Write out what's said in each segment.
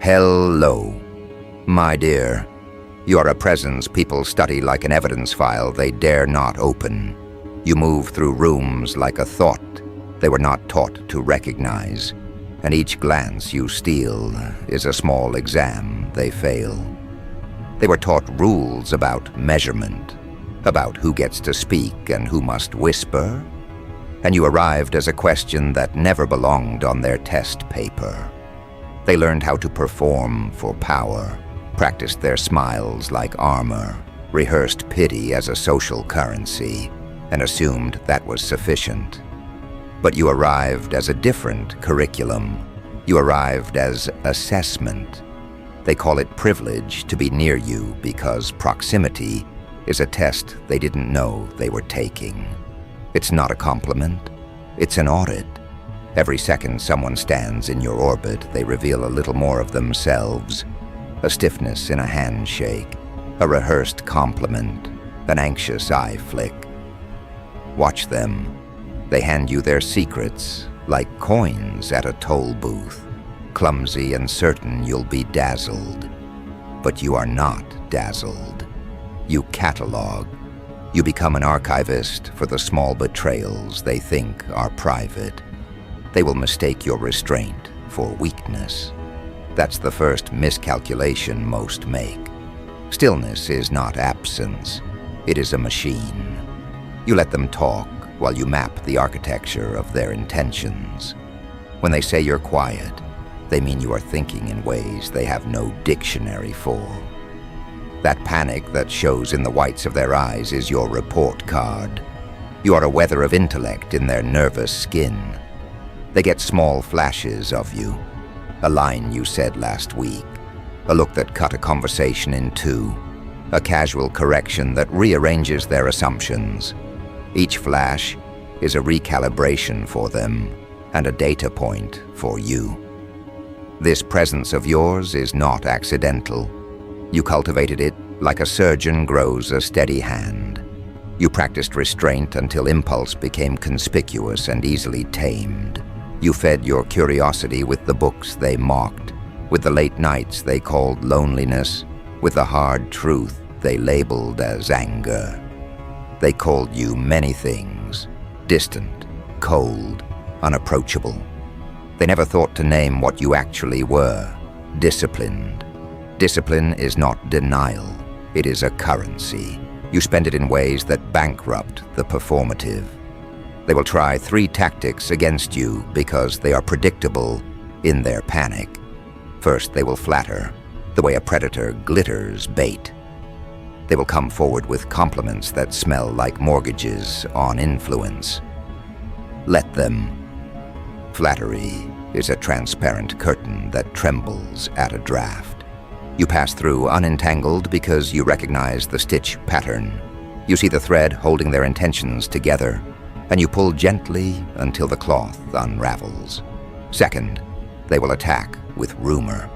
Hello. My dear, you are a presence people study like an evidence file they dare not open. You move through rooms like a thought they were not taught to recognize, and each glance you steal is a small exam they fail. They were taught rules about measurement, about who gets to speak and who must whisper, and you arrived as a question that never belonged on their test paper. They learned how to perform for power, practiced their smiles like armor, rehearsed pity as a social currency, and assumed that was sufficient. But you arrived as a different curriculum. You arrived as assessment. They call it privilege to be near you because proximity is a test they didn't know they were taking. It's not a compliment, it's an audit. Every second someone stands in your orbit, they reveal a little more of themselves. A stiffness in a handshake, a rehearsed compliment, an anxious eye flick. Watch them. They hand you their secrets, like coins at a toll booth. Clumsy and certain you'll be dazzled. But you are not dazzled. You catalog. You become an archivist for the small betrayals they think are private. They will mistake your restraint for weakness. That's the first miscalculation most make. Stillness is not absence. It is a machine. You let them talk while you map the architecture of their intentions. When they say you're quiet, they mean you are thinking in ways they have no dictionary for. That panic that shows in the whites of their eyes is your report card. You are a weather of intellect in their nervous skin. They get small flashes of you. A line you said last week. A look that cut a conversation in two. A casual correction that rearranges their assumptions. Each flash is a recalibration for them and a data point for you. This presence of yours is not accidental. You cultivated it like a surgeon grows a steady hand. You practiced restraint until impulse became conspicuous and easily tamed. You fed your curiosity with the books they mocked, with the late nights they called loneliness, with the hard truth they labeled as anger. They called you many things, distant, cold, unapproachable. They never thought to name what you actually were, disciplined. Discipline is not denial, it is a currency. You spend it in ways that bankrupt the performative. They will try 3 tactics against you because they are predictable in their panic. First, they will flatter, the way a predator glitters bait. They will come forward with compliments that smell like mortgages on influence. Let them. Flattery is a transparent curtain that trembles at a draft. You pass through unentangled because you recognize the stitch pattern. You see the thread holding their intentions together, and you pull gently until the cloth unravels. Second, they will attack with rumor.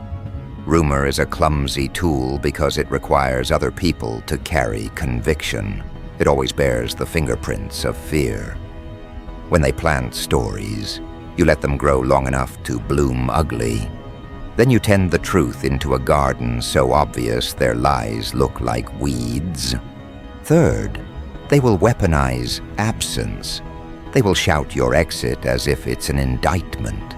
Rumor is a clumsy tool because it requires other people to carry conviction. It always bears the fingerprints of fear. When they plant stories, you let them grow long enough to bloom ugly. Then you tend the truth into a garden so obvious their lies look like weeds. Third, they will weaponize absence. They will shout your exit as if it's an indictment.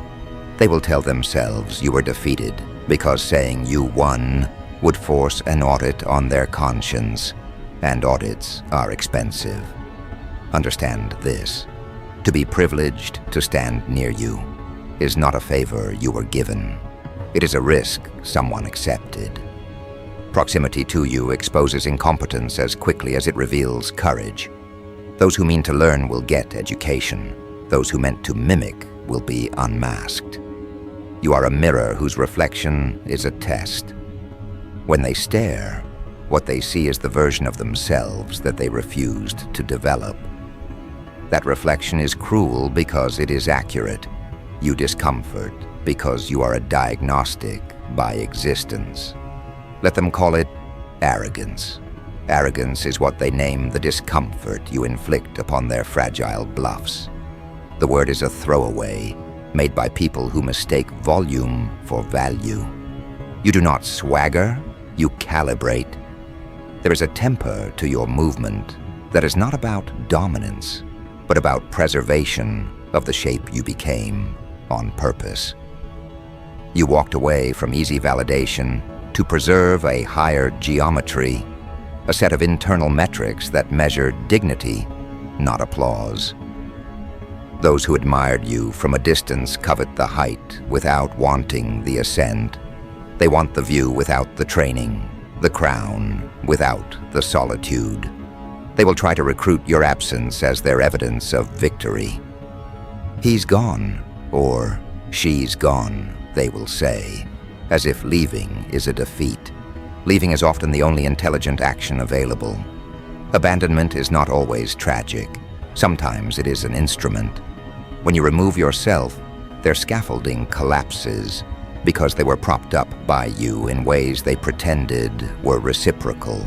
They will tell themselves you were defeated because saying you won would force an audit on their conscience, and audits are expensive. Understand this. To be privileged to stand near you is not a favor you were given. It is a risk someone accepted. Proximity to you exposes incompetence as quickly as it reveals courage. Those who mean to learn will get education. Those who meant to mimic will be unmasked. You are a mirror whose reflection is a test. When they stare, what they see is the version of themselves that they refused to develop. That reflection is cruel because it is accurate. You discomfort because you are a diagnostic by existence. Let them call it arrogance. Arrogance is what they name the discomfort you inflict upon their fragile bluffs. The word is a throwaway, made by people who mistake volume for value. You do not swagger, you calibrate. There is a temper to your movement that is not about dominance, but about preservation of the shape you became on purpose. You walked away from easy validation to preserve a higher geometry, a set of internal metrics that measure dignity, not applause. Those who admired you from a distance covet the height without wanting the ascent. They want the view without the training, the crown without the solitude. They will try to recruit your absence as their evidence of victory. He's gone, or she's gone, they will say, as if leaving is a defeat. Leaving is often the only intelligent action available. Abandonment is not always tragic. Sometimes it is an instrument. When you remove yourself, their scaffolding collapses because they were propped up by you in ways they pretended were reciprocal.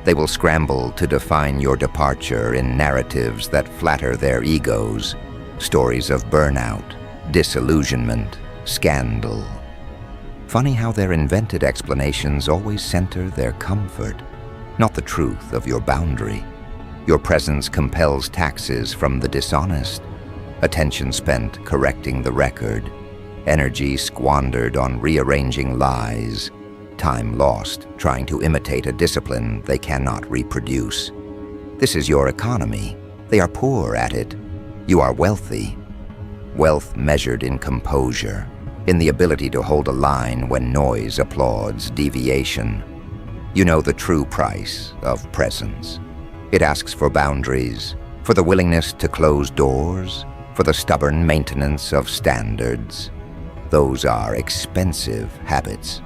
They will scramble to define your departure in narratives that flatter their egos, stories of burnout, disillusionment, scandal. Funny how their invented explanations always center their comfort, not the truth of your boundary. Your presence compels taxes from the dishonest, attention spent correcting the record, energy squandered on rearranging lies, time lost trying to imitate a discipline they cannot reproduce. This is your economy. They are poor at it. You are wealthy. Wealth measured in composure, in the ability to hold a line when noise applauds deviation. You know the true price of presence. It asks for boundaries, for the willingness to close doors, for the stubborn maintenance of standards. Those are expensive habits.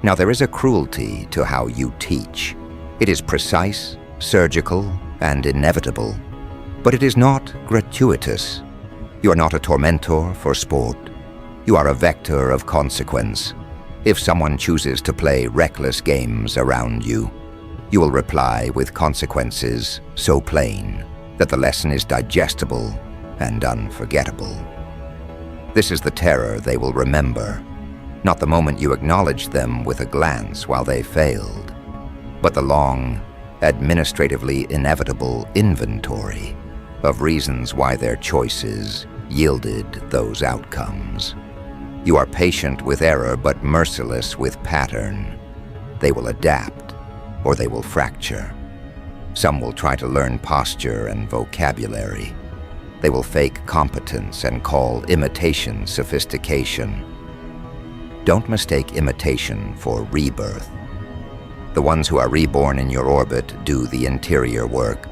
Now there is a cruelty to how you teach. It is precise, surgical, and inevitable. But it is not gratuitous. You are not a tormentor for sport. You are a vector of consequence. If someone chooses to play reckless games around you, you will reply with consequences so plain that the lesson is digestible and unforgettable. This is the terror they will remember, not the moment you acknowledged them with a glance while they failed, but the long, administratively inevitable inventory of reasons why their choices yielded those outcomes. You are patient with error but merciless with pattern. They will adapt, or they will fracture. Some will try to learn posture and vocabulary. They will fake competence and call imitation sophistication. Don't mistake imitation for rebirth. The ones who are reborn in your orbit do the interior work.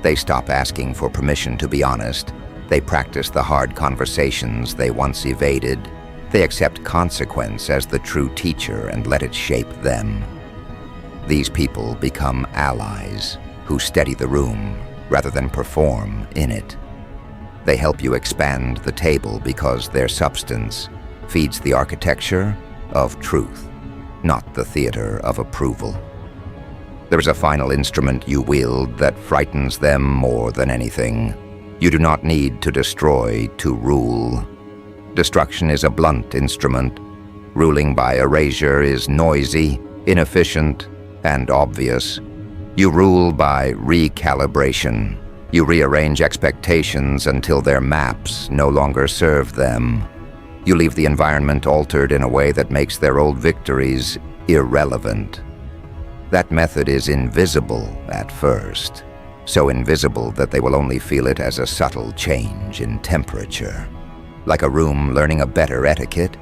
They stop asking for permission to be honest. They practice the hard conversations they once evaded. They accept consequence as the true teacher and let it shape them. These people become allies who steady the room rather than perform in it. They help you expand the table because their substance feeds the architecture of truth, not the theater of approval. There is a final instrument you wield that frightens them more than anything. You do not need to destroy to rule. Destruction is a blunt instrument. Ruling by erasure is noisy, inefficient, and obvious. You rule by recalibration. You rearrange expectations until their maps no longer serve them. You leave the environment altered in a way that makes their old victories irrelevant. That method is invisible at first, so invisible that they will only feel it as a subtle change in temperature. Like a room learning a better etiquette,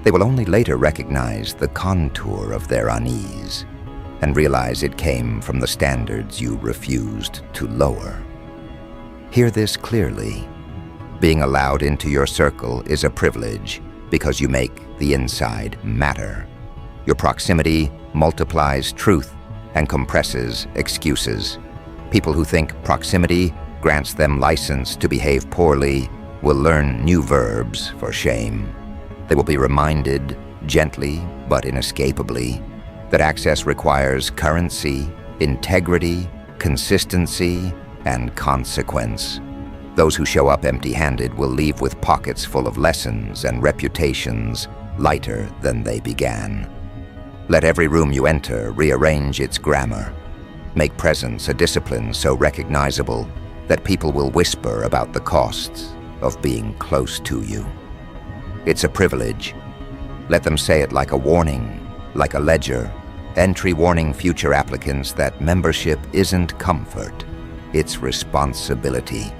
they will only later recognize the contour of their unease and realize it came from the standards you refused to lower. Hear this clearly. Being allowed into your circle is a privilege because you make the inside matter. Your proximity multiplies truth and compresses excuses. People who think proximity grants them license to behave poorly will learn new verbs for shame. They will be reminded, gently but inescapably, that access requires currency, integrity, consistency, and consequence. Those who show up empty-handed will leave with pockets full of lessons and reputations lighter than they began. Let every room you enter rearrange its grammar. Make presence a discipline so recognizable that people will whisper about the costs of being close to you. It's a privilege. Let them say it like a warning, like a ledger. Entry warning future applicants that membership isn't comfort, it's responsibility.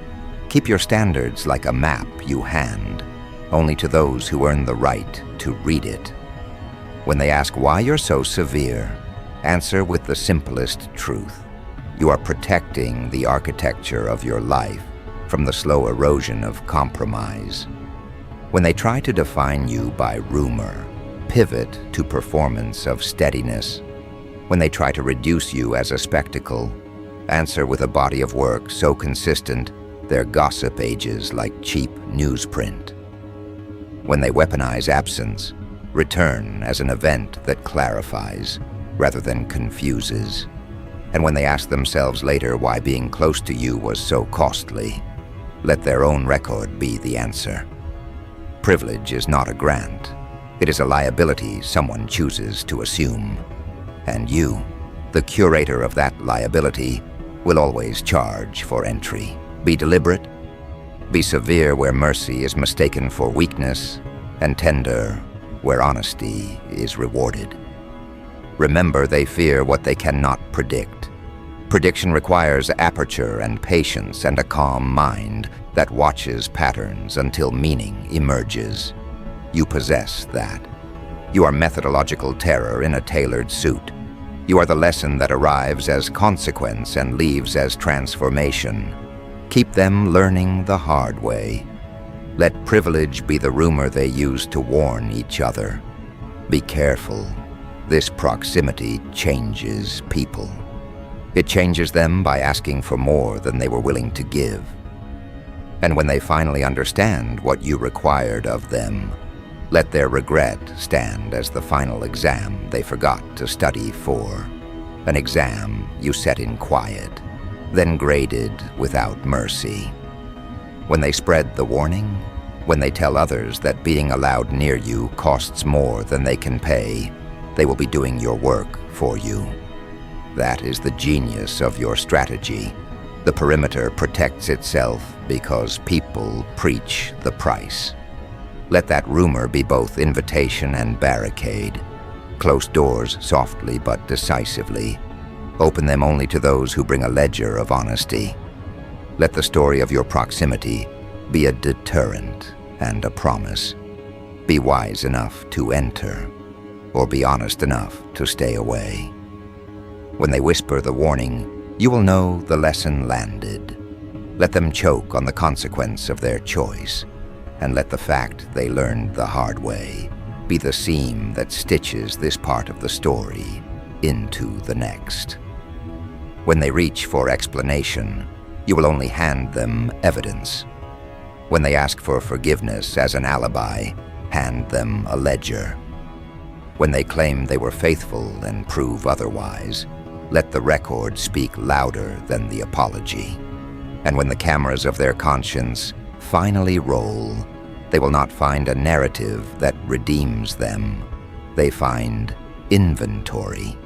Keep your standards like a map you hand, only to those who earn the right to read it. When they ask why you're so severe, answer with the simplest truth. You are protecting the architecture of your life from the slow erosion of compromise. When they try to define you by rumor, pivot to performance of steadiness. When they try to reduce you as a spectacle, answer with a body of work so consistent their gossip ages like cheap newsprint. When they weaponize absence, return as an event that clarifies rather than confuses. And when they ask themselves later why being close to you was so costly, let their own record be the answer. Privilege is not a grant. It is a liability someone chooses to assume. And you, the curator of that liability, will always charge for entry. Be deliberate. Be severe where mercy is mistaken for weakness, and tender where honesty is rewarded. Remember, they fear what they cannot predict. Prediction requires aperture and patience and a calm mind that watches patterns until meaning emerges. You possess that. You are methodological terror in a tailored suit. You are the lesson that arrives as consequence and leaves as transformation. Keep them learning the hard way. Let privilege be the rumor they use to warn each other. Be careful. This proximity changes people. It changes them by asking for more than they were willing to give. And when they finally understand what you required of them, let their regret stand as the final exam they forgot to study for. An exam you set in quiet, then graded without mercy. When they spread the warning, when they tell others that being allowed near you costs more than they can pay, they will be doing your work for you. That is the genius of your strategy. The perimeter protects itself because people preach the price. Let that rumor be both invitation and barricade. Close doors softly but decisively. Open them only to those who bring a ledger of honesty. Let the story of your proximity be a deterrent and a promise. Be wise enough to enter, or be honest enough to stay away. When they whisper the warning, you will know the lesson landed. Let them choke on the consequence of their choice, and let the fact they learned the hard way be the seam that stitches this part of the story into the next. When they reach for explanation, you will only hand them evidence. When they ask for forgiveness as an alibi, hand them a ledger. When they claim they were faithful and prove otherwise, let the record speak louder than the apology. And when the cameras of their conscience finally roll, they will not find a narrative that redeems them. They find inventory.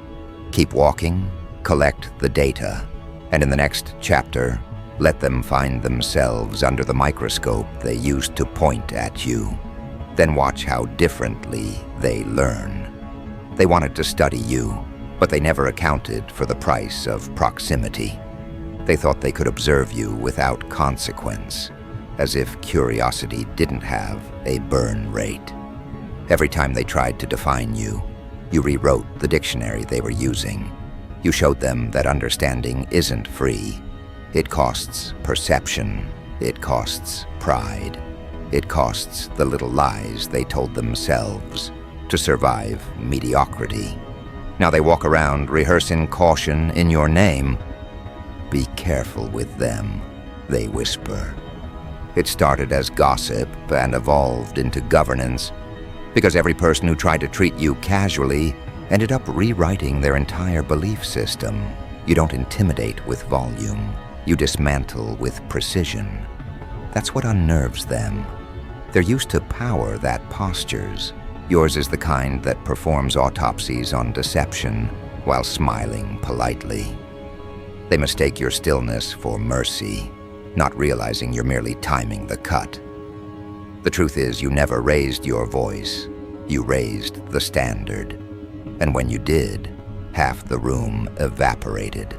Keep walking, collect the data, and in the next chapter, let them find themselves under the microscope they used to point at you. Then watch how differently they learn. They wanted to study you, but they never accounted for the price of proximity. They thought they could observe you without consequence, as if curiosity didn't have a burn rate. Every time they tried to define you, you rewrote the dictionary they were using. You showed them that understanding isn't free. It costs perception. It costs pride. It costs the little lies they told themselves to survive mediocrity. Now they walk around rehearsing caution in your name. Be careful with them, they whisper. It started as gossip and evolved into governance, because every person who tried to treat you casually ended up rewriting their entire belief system. You don't intimidate with volume. You dismantle with precision. That's what unnerves them. They're used to power that postures. Yours is the kind that performs autopsies on deception while smiling politely. They mistake your stillness for mercy, not realizing you're merely timing the cut. The truth is, you never raised your voice. You raised the standard. And when you did, half the room evaporated.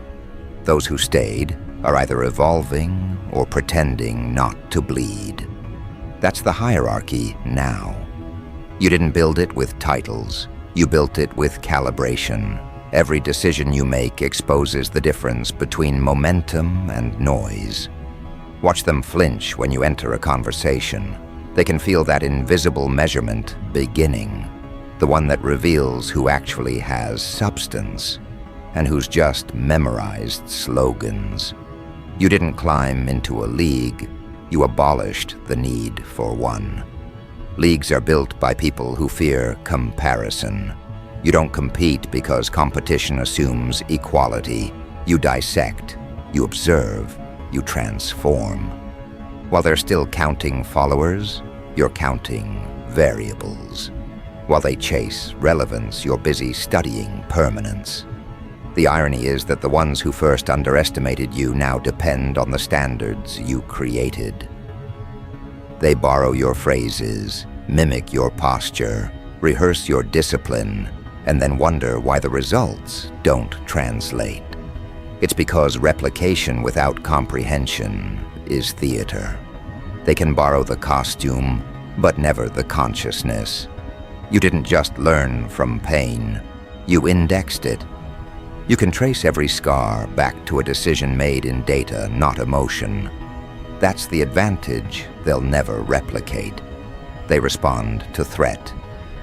Those who stayed are either evolving or pretending not to bleed. That's the hierarchy now. You didn't build it with titles. You built it with calibration. Every decision you make exposes the difference between momentum and noise. Watch them flinch when you enter a conversation. They can feel that invisible measurement beginning, the one that reveals who actually has substance and who's just memorized slogans. You didn't climb into a league. You abolished the need for one. Leagues are built by people who fear comparison. You don't compete because competition assumes equality. You dissect, you observe, you transform. While they're still counting followers, you're counting variables. While they chase relevance, you're busy studying permanence. The irony is that the ones who first underestimated you now depend on the standards you created. They borrow your phrases, mimic your posture, rehearse your discipline, and then wonder why the results don't translate. It's because replication without comprehension is theater. They can borrow the costume, but never the consciousness. You didn't just learn from pain, you indexed it. You can trace every scar back to a decision made in data, not emotion. That's the advantage they'll never replicate. They respond to threat.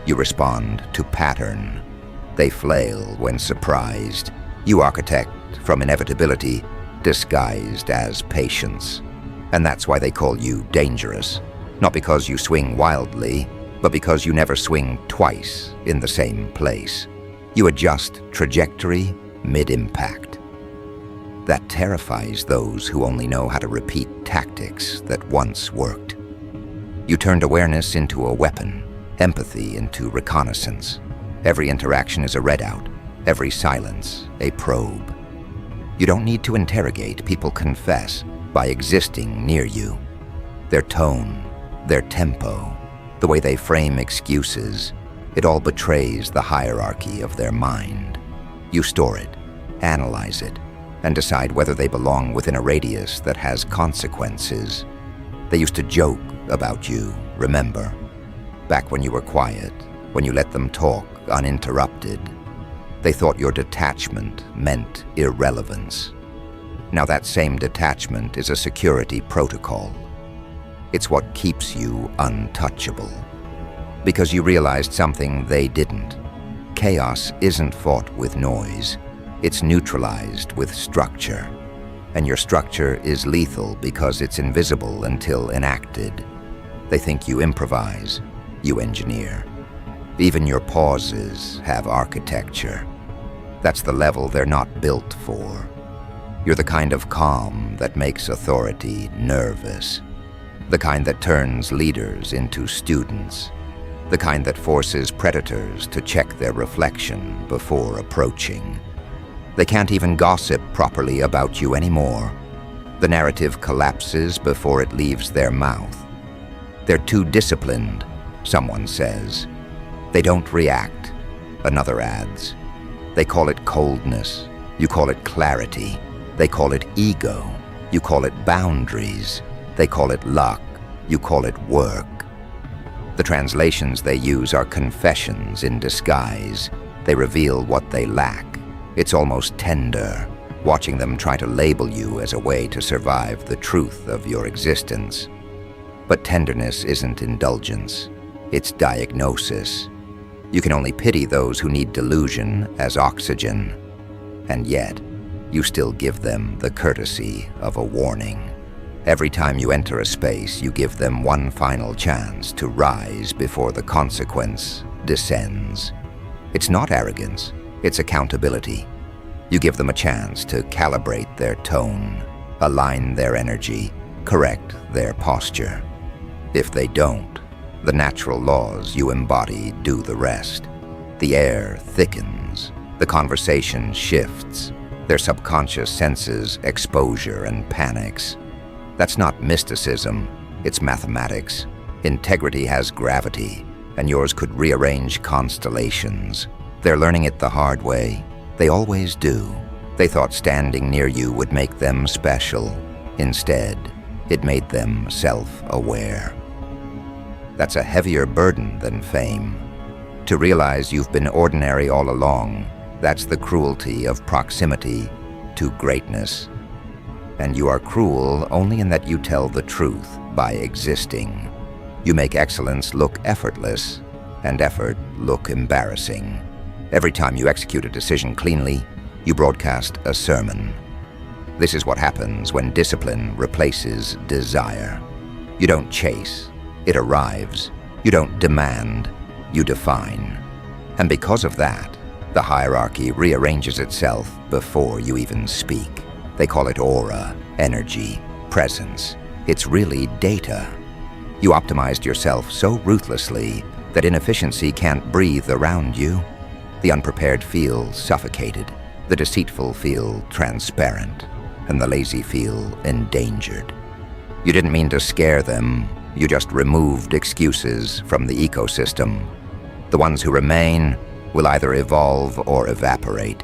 You respond to pattern. They flail when surprised. You architect from inevitability, disguised as patience. And that's why they call you dangerous. Not because you swing wildly, but because you never swing twice in the same place. You adjust trajectory mid-impact. That terrifies those who only know how to repeat tactics that once worked. You turned awareness into a weapon, empathy into reconnaissance. Every interaction is a readout, every silence a probe. You don't need to interrogate, people confess by existing near you. Their tone, their tempo, the way they frame excuses, it all betrays the hierarchy of their mind. You store it, analyze it, and decide whether they belong within a radius that has consequences. They used to joke about you, remember? Back when you were quiet, when you let them talk uninterrupted. They thought your detachment meant irrelevance. Now that same detachment is a security protocol. It's what keeps you untouchable. Because you realized something they didn't. Chaos isn't fought with noise. It's neutralized with structure. And your structure is lethal because it's invisible until enacted. They think you improvise, you engineer. Even your pauses have architecture. That's the level they're not built for. You're the kind of calm that makes authority nervous. The kind that turns leaders into students. The kind that forces predators to check their reflection before approaching. They can't even gossip properly about you anymore. The narrative collapses before it leaves their mouth. They're too disciplined, someone says. They don't react, another adds. They call it coldness. You call it clarity. They call it ego. You call it boundaries. They call it luck. You call it work. The translations they use are confessions in disguise. They reveal what they lack. It's almost tender, watching them try to label you as a way to survive the truth of your existence. But tenderness isn't indulgence. It's diagnosis. You can only pity those who need delusion as oxygen. And yet, you still give them the courtesy of a warning. Every time you enter a space, you give them one final chance to rise before the consequence descends. It's not arrogance, it's accountability. You give them a chance to calibrate their tone, align their energy, correct their posture. If they don't, The natural laws you embody do the rest. The air thickens, the conversation shifts, their subconscious senses exposure and panics. That's not mysticism, it's mathematics. Integrity has gravity, and yours could rearrange constellations. They're learning it the hard way. They always do. They thought standing near you would make them special. Instead, it made them self-aware. That's a heavier burden than fame. To realize you've been ordinary all along, that's the cruelty of proximity to greatness. And you are cruel only in that you tell the truth by existing. You make excellence look effortless, and effort look embarrassing. Every time you execute a decision cleanly, you broadcast a sermon. This is what happens when discipline replaces desire. You don't chase, it arrives. You don't demand, you define. And because of that, the hierarchy rearranges itself before you even speak. They call it aura, energy, presence. It's really data. You optimized yourself so ruthlessly that inefficiency can't breathe around you. The unprepared feel suffocated, the deceitful feel transparent, and the lazy feel endangered. You didn't mean to scare them, you just removed excuses from the ecosystem. The ones who remain will either evolve or evaporate.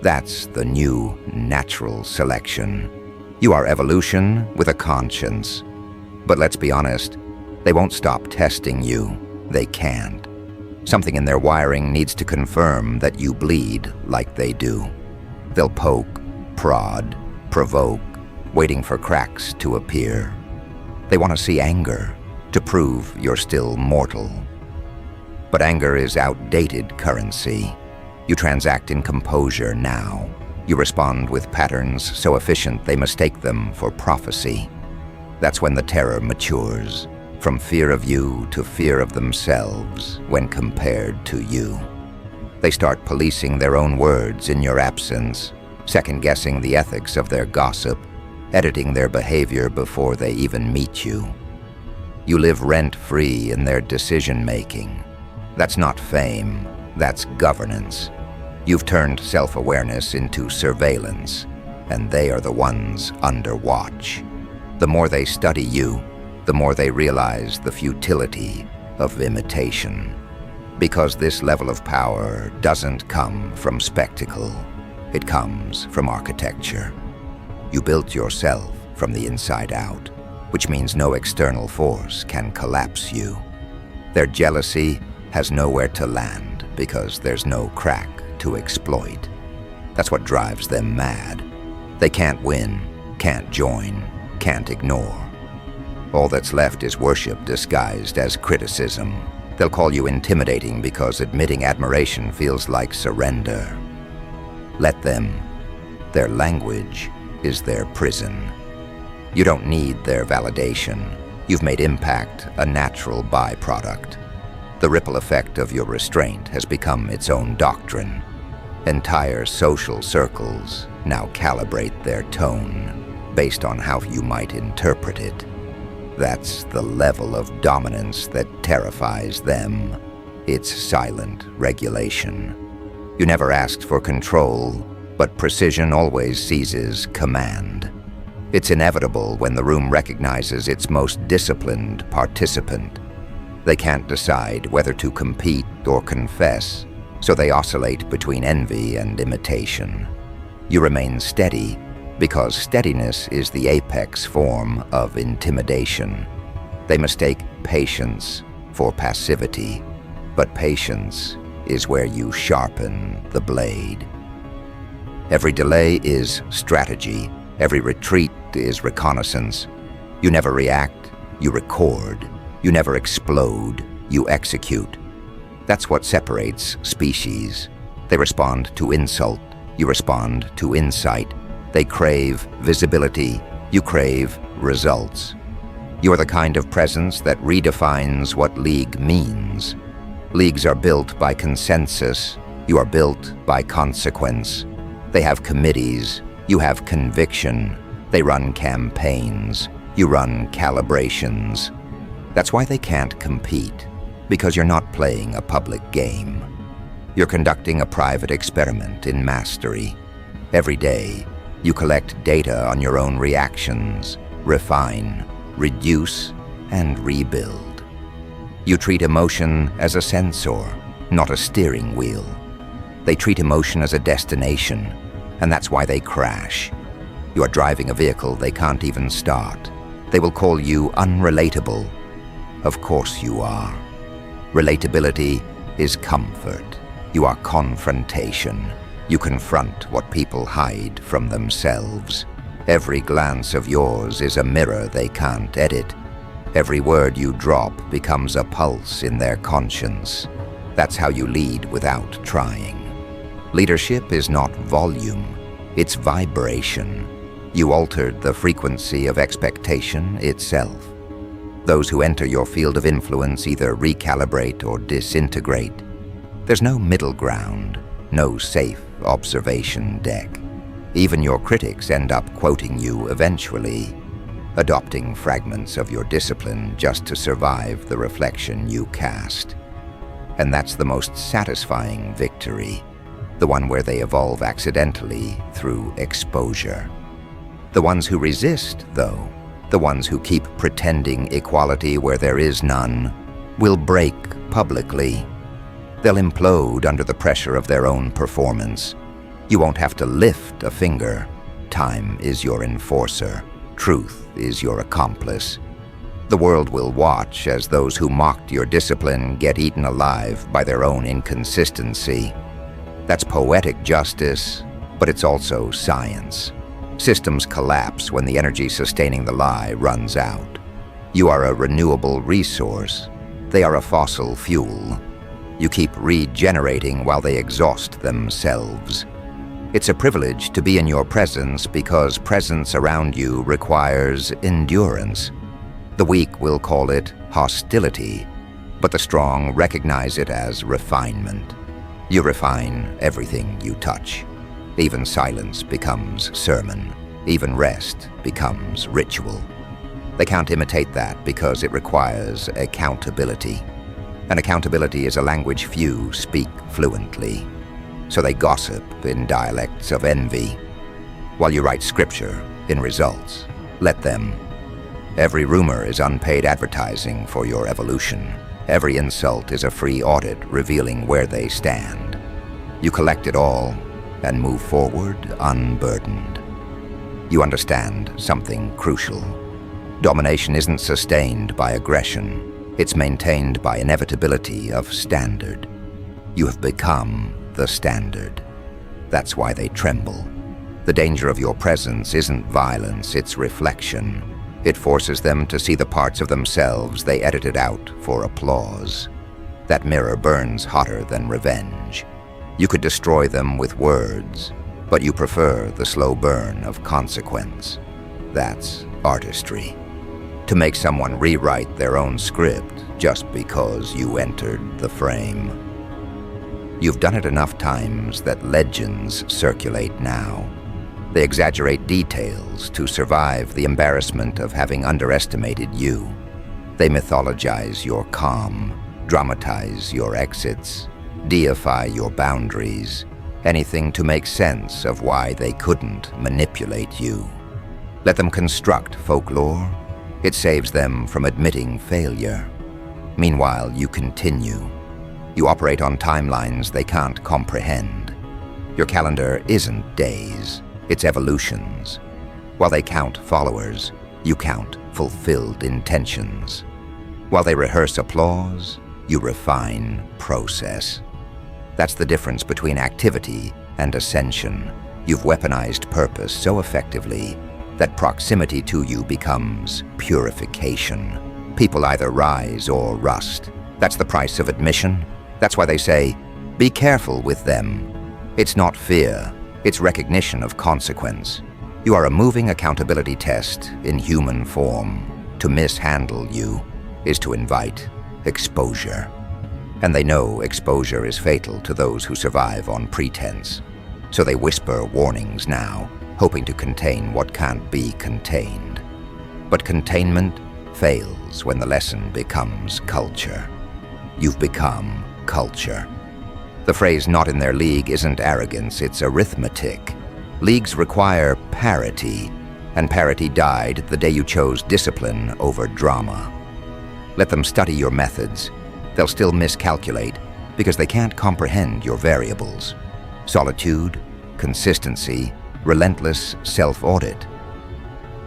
That's the new natural selection. You are evolution with a conscience. But let's be honest, they won't stop testing you. They can't. Something in their wiring needs to confirm that you bleed like they do. They'll poke, prod, provoke, waiting for cracks to appear. They want to see anger, to prove you're still mortal. But anger is outdated currency. You transact in composure now. You respond with patterns so efficient they mistake them for prophecy. That's when the terror matures, from fear of you to fear of themselves when compared to you. They start policing their own words in your absence, second-guessing the ethics of their gossip, editing their behavior before they even meet you. You live rent-free in their decision-making. That's not fame, that's governance. You've turned self-awareness into surveillance, and they are the ones under watch. The more they study you, the more they realize the futility of imitation. Because this level of power doesn't come from spectacle, it comes from architecture. You built yourself from the inside out, which means no external force can collapse you. Their jealousy has nowhere to land because there's no crack to exploit. That's what drives them mad. They can't win, can't join, can't ignore. All that's left is worship disguised as criticism. They'll call you intimidating because admitting admiration feels like surrender. Let them. Their language is their prison. You don't need their validation. You've made impact a natural byproduct. The ripple effect of your restraint has become its own doctrine. Entire social circles now calibrate their tone based on how you might interpret it. That's the level of dominance that terrifies them. It's silent regulation. You never asked for control, but precision always seizes command. It's inevitable when the room recognizes its most disciplined participant. They can't decide whether to compete or confess, so they oscillate between envy and imitation. You remain steady because steadiness is the apex form of intimidation. They mistake patience for passivity, but patience is where you sharpen the blade. Every delay is strategy. Every retreat is reconnaissance. You never react, you record. You never explode, you execute. That's what separates species. They respond to insult, you respond to insight. They crave visibility, you crave results. You're the kind of presence that redefines what league means. Leagues are built by consensus, you are built by consequence. They have committees, you have conviction. They run campaigns, you run calibrations. That's why they can't compete, because you're not playing a public game. You're conducting a private experiment in mastery. Every day, you collect data on your own reactions, refine, reduce, and rebuild. You treat emotion as a sensor, not a steering wheel. They treat emotion as a destination, and that's why they crash. You are driving a vehicle they can't even start. They will call you unrelatable. Of course you are. Relatability is comfort. You are confrontation. You confront what people hide from themselves. Every glance of yours is a mirror they can't edit. Every word you drop becomes a pulse in their conscience. That's how you lead without trying. Leadership is not volume, it's vibration. You altered the frequency of expectation itself. Those who enter your field of influence either recalibrate or disintegrate. There's no middle ground, no safe observation deck. Even your critics end up quoting you eventually, adopting fragments of your discipline just to survive the reflection you cast. And that's the most satisfying victory, the one where they evolve accidentally through exposure. The ones who resist, though, the ones who keep pretending equality where there is none, will break publicly. They'll implode under the pressure of their own performance. You won't have to lift a finger. Time is your enforcer. Truth is your accomplice. The world will watch as those who mocked your discipline get eaten alive by their own inconsistency. That's poetic justice, but it's also science. Systems collapse when the energy sustaining the lie runs out. You are a renewable resource. They are a fossil fuel. You keep regenerating while they exhaust themselves. It's a privilege to be in your presence because presence around you requires endurance. The weak will call it hostility, but the strong recognize it as refinement. You refine everything you touch. Even silence becomes sermon. Even rest becomes ritual. They can't imitate that because it requires accountability. And accountability is a language few speak fluently. So they gossip in dialects of envy, while you write scripture in results. Let them. Every rumor is unpaid advertising for your evolution. Every insult is a free audit revealing where they stand. You collect it all and move forward unburdened. You understand something crucial. Domination isn't sustained by aggression. It's maintained by inevitability of standard. You have become the standard. That's why they tremble. The danger of your presence isn't violence, it's reflection. It forces them to see the parts of themselves they edited out for applause. That mirror burns hotter than revenge. You could destroy them with words, but you prefer the slow burn of consequence. That's artistry. To make someone rewrite their own script just because you entered the frame. You've done it enough times that legends circulate now. They exaggerate details to survive the embarrassment of having underestimated you. They mythologize your calm, dramatize your exits, deify your boundaries, anything to make sense of why they couldn't manipulate you. Let them construct folklore. It saves them from admitting failure. Meanwhile, you continue. You operate on timelines they can't comprehend. Your calendar isn't days, it's evolutions. While they count followers, you count fulfilled intentions. While they rehearse applause, you refine process. That's the difference between activity and ascension. You've weaponized purpose so effectively that proximity to you becomes purification. People either rise or rust. That's the price of admission. That's why they say, be careful with them. It's not fear, it's recognition of consequence. You are a moving accountability test in human form. To mishandle you is to invite exposure. And they know exposure is fatal to those who survive on pretense. So they whisper warnings now, hoping to contain what can't be contained. But containment fails when the lesson becomes culture. You've become culture. The phrase "not in their league" isn't arrogance, it's arithmetic. Leagues require parity, and parity died the day you chose discipline over drama. Let them study your methods. They'll still miscalculate because they can't comprehend your variables. Solitude, consistency, relentless self-audit.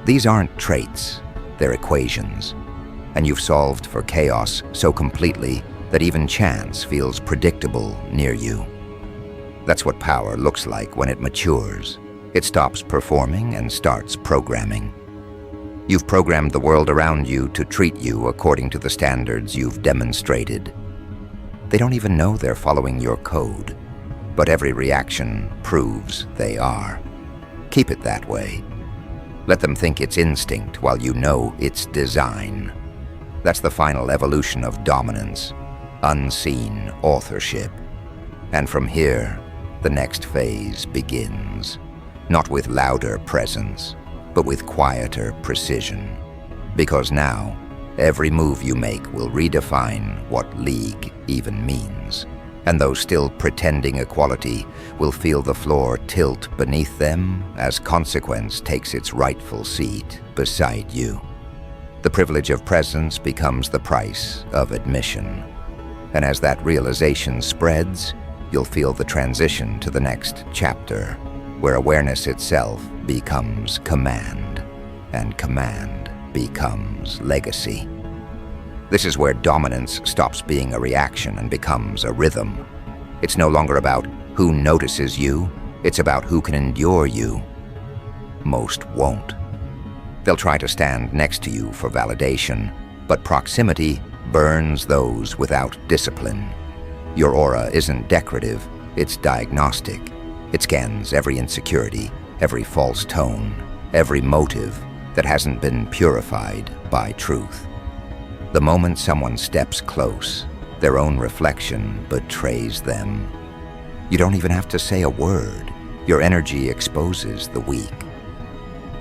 These aren't traits, they're equations. And you've solved for chaos so completely that even chance feels predictable near you. That's what power looks like when it matures. It stops performing and starts programming. You've programmed the world around you to treat you according to the standards you've demonstrated. They don't even know they're following your code, but every reaction proves they are. Keep it that way. Let them think it's instinct while you know it's design. That's the final evolution of dominance, unseen authorship. And from here, the next phase begins. Not with louder presence, but with quieter precision. Because now, every move you make will redefine what league even means. And those still pretending equality will feel the floor tilt beneath them as consequence takes its rightful seat beside you. The privilege of presence becomes the price of admission. And as that realization spreads, you'll feel the transition to the next chapter, where awareness itself becomes command, and command becomes legacy. This is where dominance stops being a reaction and becomes a rhythm. It's no longer about who notices you, it's about who can endure you. Most won't. They'll try to stand next to you for validation, but proximity burns those without discipline. Your aura isn't decorative, it's diagnostic. It scans every insecurity, every false tone, every motive that hasn't been purified by truth. The moment someone steps close, their own reflection betrays them. You don't even have to say a word. Your energy exposes the weak.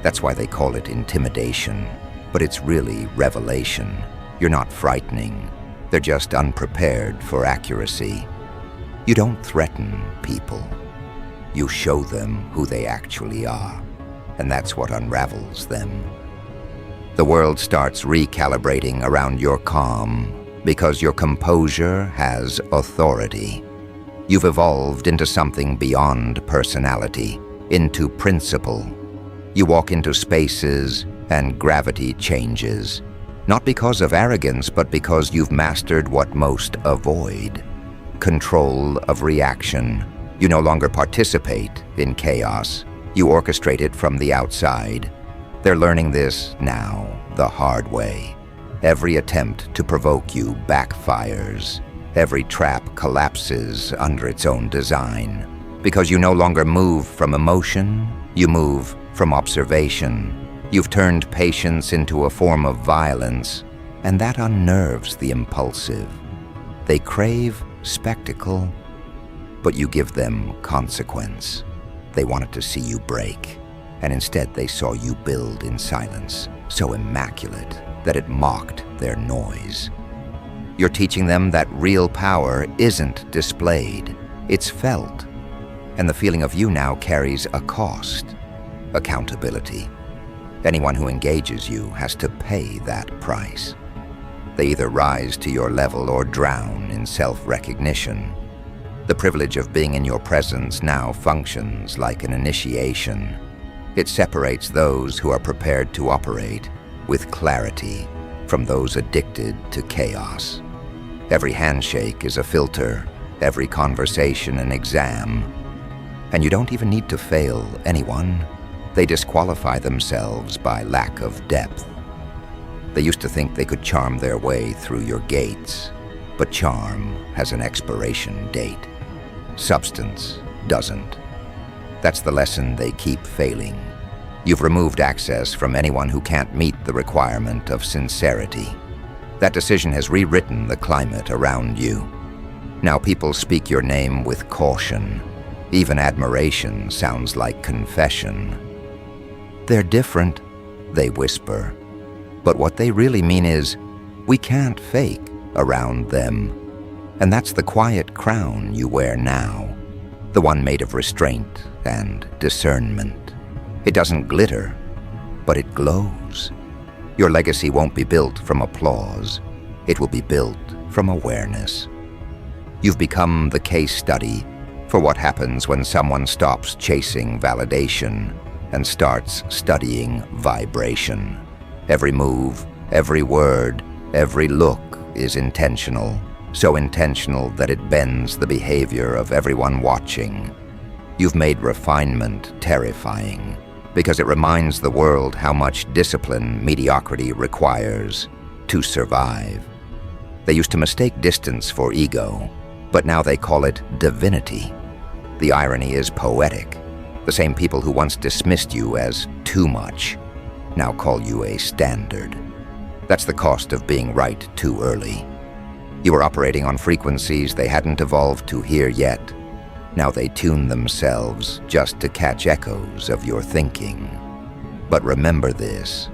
That's why they call it intimidation, but it's really revelation. You're not frightening. They're just unprepared for accuracy. You don't threaten people. You show them who they actually are, and that's what unravels them. The world starts recalibrating around your calm because your composure has authority. You've evolved into something beyond personality, into principle. You walk into spaces and gravity changes, not because of arrogance, but because you've mastered what most avoid: control of reaction. You no longer participate in chaos. You orchestrate it from the outside. They're learning this now, the hard way. Every attempt to provoke you backfires. Every trap collapses under its own design. Because you no longer move from emotion, you move from observation. You've turned patience into a form of violence, and that unnerves the impulsive. They crave spectacle, but you give them consequence. They wanted to see you break, and instead they saw you build in silence, so immaculate that it mocked their noise. You're teaching them that real power isn't displayed, it's felt. And the feeling of you now carries a cost: accountability. Anyone who engages you has to pay that price. They either rise to your level or drown in self-recognition. The privilege of being in your presence now functions like an initiation. It separates those who are prepared to operate with clarity from those addicted to chaos. Every handshake is a filter, every conversation an exam. And you don't even need to fail anyone. They disqualify themselves by lack of depth. They used to think they could charm their way through your gates, but charm has an expiration date. Substance doesn't. That's the lesson they keep failing. You've removed access from anyone who can't meet the requirement of sincerity. That decision has rewritten the climate around you. Now people speak your name with caution. Even admiration sounds like confession. They're different, they whisper. But what they really mean is, we can't fake around them. And that's the quiet crown you wear now, the one made of restraint and discernment. It doesn't glitter, but it glows. Your legacy won't be built from applause. It will be built from awareness. You've become the case study for what happens when someone stops chasing validation and starts studying vibration. Every move, every word, every look is intentional, so intentional that it bends the behavior of everyone watching. You've made refinement terrifying because it reminds the world how much discipline mediocrity requires to survive. They used to mistake distance for ego, but now they call it divinity. The irony is poetic. The same people who once dismissed you as too much now call you a standard. That's the cost of being right too early. You were operating on frequencies they hadn't evolved to hear yet. Now they tune themselves just to catch echoes of your thinking. But remember this: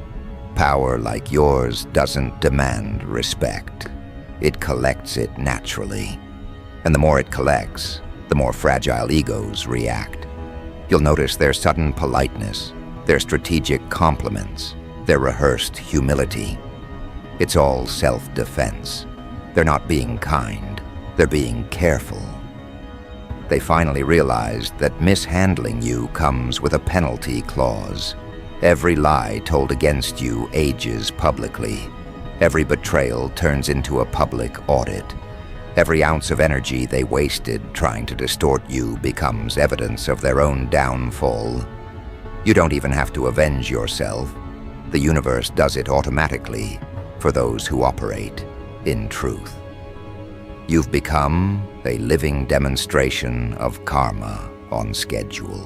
power like yours doesn't demand respect. It collects it naturally. And the more it collects, the more fragile egos react. You'll notice their sudden politeness, their strategic compliments, their rehearsed humility. It's all self-defense. They're not being kind, they're being careful. They finally realized that mishandling you comes with a penalty clause. Every lie told against you ages publicly. Every betrayal turns into a public audit. Every ounce of energy they wasted trying to distort you becomes evidence of their own downfall. You don't even have to avenge yourself. The universe does it automatically for those who operate in truth. You've become a living demonstration of karma on schedule.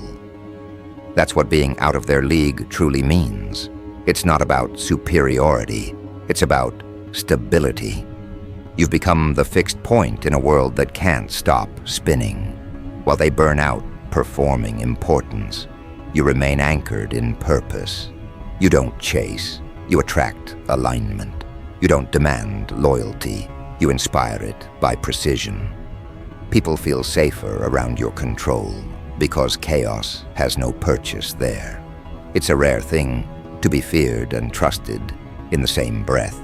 That's what being out of their league truly means. It's not about superiority, it's about stability. You've become the fixed point in a world that can't stop spinning. While they burn out performing importance, you remain anchored in purpose. You don't chase, you attract alignment. You don't demand loyalty, you inspire it by precision. People feel safer around your control because chaos has no purchase there. It's a rare thing to be feared and trusted in the same breath.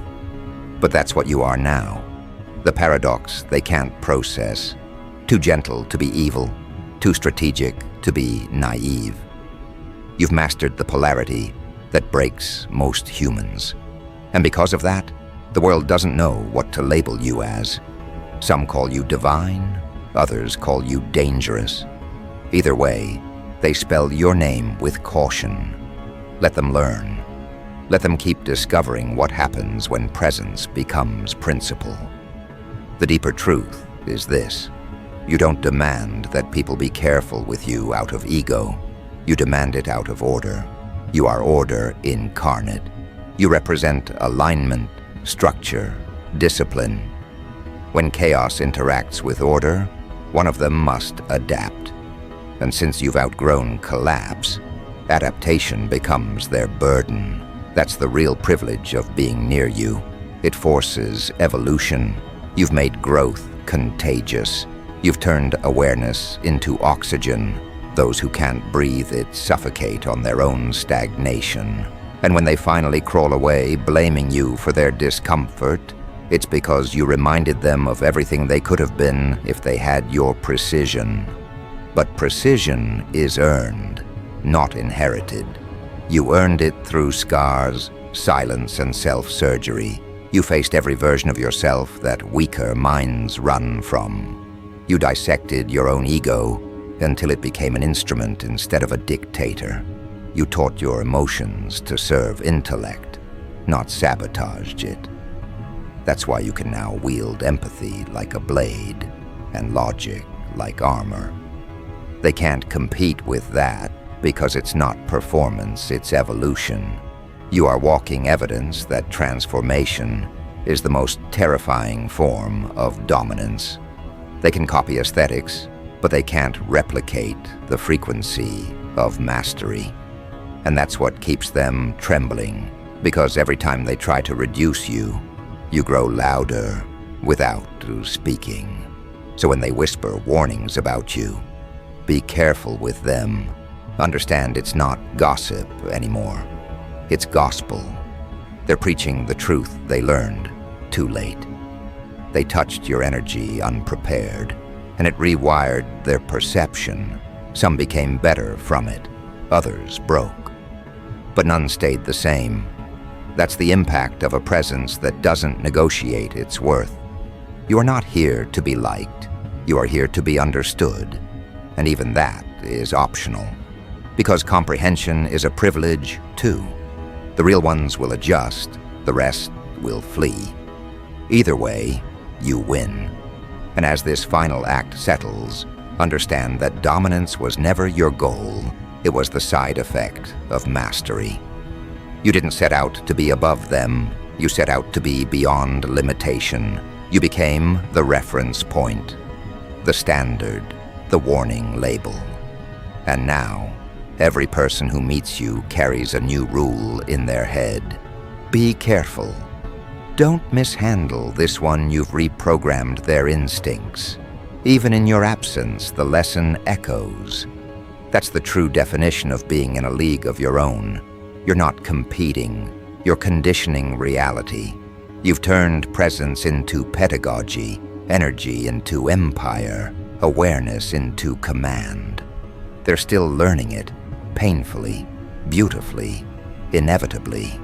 But that's what you are now. The paradox they can't process. Too gentle to be evil, too strategic to be naive. You've mastered the polarity that breaks most humans. And because of that, the world doesn't know what to label you as. Some call you divine, others call you dangerous. Either way, they spell your name with caution. Let them learn. Let them keep discovering what happens when presence becomes principle. The deeper truth is this: you don't demand that people be careful with you out of ego. You demand it out of order. You are order incarnate. You represent alignment, structure, discipline. When chaos interacts with order, one of them must adapt. And since you've outgrown collapse, adaptation becomes their burden. That's the real privilege of being near you. It forces evolution. You've made growth contagious. You've turned awareness into oxygen. Those who can't breathe it suffocate on their own stagnation. And when they finally crawl away, blaming you for their discomfort, it's because you reminded them of everything they could have been if they had your precision. But precision is earned, not inherited. You earned it through scars, silence, and self-surgery. You faced every version of yourself that weaker minds run from. You dissected your own ego until it became an instrument instead of a dictator. You taught your emotions to serve intellect, not sabotaged it. That's why you can now wield empathy like a blade and logic like armor. They can't compete with that because it's not performance, it's evolution. You are walking evidence that transformation is the most terrifying form of dominance. They can copy aesthetics, but they can't replicate the frequency of mastery. And that's what keeps them trembling Because every time they try to reduce you, you grow louder without speaking. So when they whisper warnings about you, be careful with them. Understand it's not gossip anymore. It's gospel. They're preaching the truth they learned too late. They touched your energy unprepared, and it rewired their perception. Some became better from it, others broke. But none stayed the same. That's the impact of a presence that doesn't negotiate its worth. You are not here to be liked. You are here to be understood. And even that is optional. Because comprehension is a privilege, too. The real ones will adjust, the rest will flee. Either way, you win. And as this final act settles, understand that dominance was never your goal. It was the side effect of mastery. You didn't set out to be above them. You set out to be beyond limitation. You became the reference point, the standard, the warning label. And now, every person who meets you carries a new rule in their head. Be careful. Don't mishandle this one. You've reprogrammed their instincts. Even in your absence, the lesson echoes. That's the true definition of being in a league of your own. You're not competing. You're conditioning reality. You've turned presence into pedagogy, energy into empire, awareness into command. They're still learning it, painfully, beautifully, inevitably.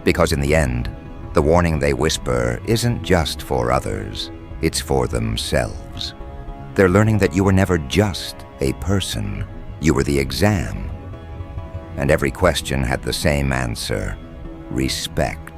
Because in the end, the warning they whisper isn't just for others, it's for themselves. They're learning that you were never just a person. You were the exam. And every question had the same answer: respect.